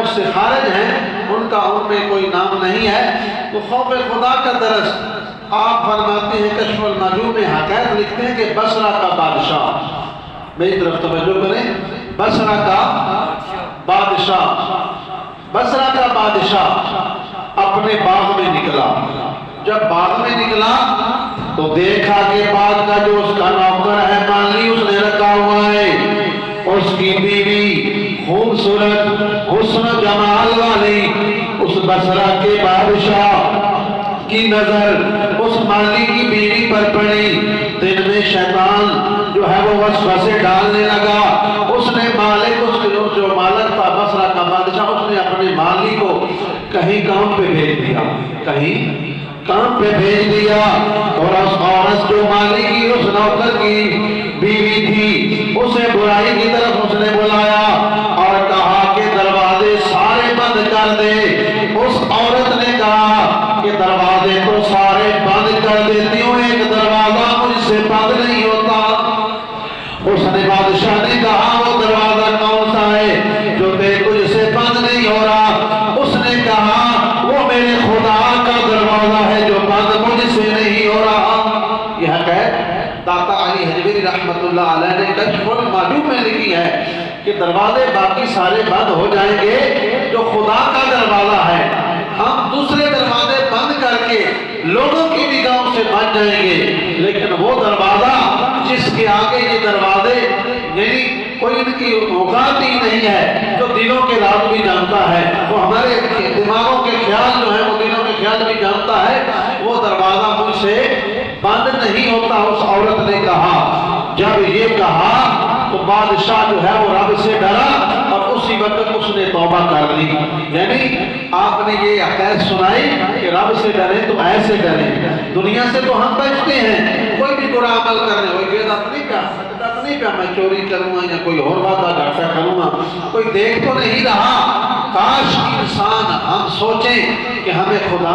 اس سے خارج ہیں، ان کا ان میں کوئی نام نہیں ہے۔ تو خوف خدا کا درس آپ فرماتے ہیں کشف المحجوب میں حکایت لکھتے ہیں کہ بصرہ کا بادشاہ، میری طرف توجہ کریں، بصرہ کا بادشاہ اپنے باغ میں نکلا۔ جب باغ میں نکلا تو دیکھا کہ باغ کا جو اس کا نوکر ہے مالی اس نے رکھا ہوا ہے، اس کی بیوی خوبصورت حسن جمال والی، اس بصرہ کے بادشاہ کی نظر اس مالی کی بیوی پر پڑی۔ دن میں شیطان جو ہے وہ وسوسے ڈالنے لگا۔ اس نے مالک، اس کے جو مالک تھا بصرہ کا بادشاہ، اس نے اپنے مالی کو کہیں کام پہ بھیج دیا، اور اس عورت جو مالی کی اس نوکر کی بیوی تھی اسے برائی کی طرف اس نے بلایا اور کہا کہ دروازے سارے بند کر دے۔ اس عورت نے کہا کہ دروازے تو سارے بند کر دیتی ہوں، ایک دروازہ مجھ سے بند نہیں ہوتا۔ اس نے بادشاہ نے کہا وہ دروازہ کون سا ہے جو تجھ سے بند نہیں ہو رہا؟ اس نے کہا وہ میرے خدا کا دروازہ ہے جو بند مجھ سے نہیں ہو رہا۔ یہ حکایت داتا علی حجویری رحمت اللہ علیہ نے کشف المحجوب میں لکھی ہے کہ دروازے باقی سارے بند ہو جائیں گے، جو خدا کا دروازہ ہے ہم دوسرے دروازے بند کر کے لوگوں کی نگاہوں سے بچ جائیں گے، لیکن وہ دروازہ جس کے آگے یہ دروازے یعنی کوئی ان کی اوقات ہی نہیں ہے، جو دلوں کے راز بھی جانتا ہے، وہ ہمارے دماغوں کے خیال جو ہے وہ دلوں کے خیال بھی جانتا ہے، وہ دروازہ مجھ سے بند نہیں ہوتا۔ اس عورت نے کہا، جب یہ کہا تو بادشاہ جو ہے وہ رب سے ڈرا اور اسی وقت اس نے توبہ کر لی۔ یعنی آپ نے یہ حکایت سنائی کہ رب سے ڈریں تو ایسے ڈریں۔ دنیا سے تو ہم بچتے ہیں، کوئی بھی برا عمل کرنے، کوئی بدعت نہیں پیا میں چوری کروں گا یا کوئی اور وعدہ گھاٹا کروں گا، کوئی دیکھ تو نہیں رہا۔ کاش انسان ہم سوچیں کہ ہمیں خدا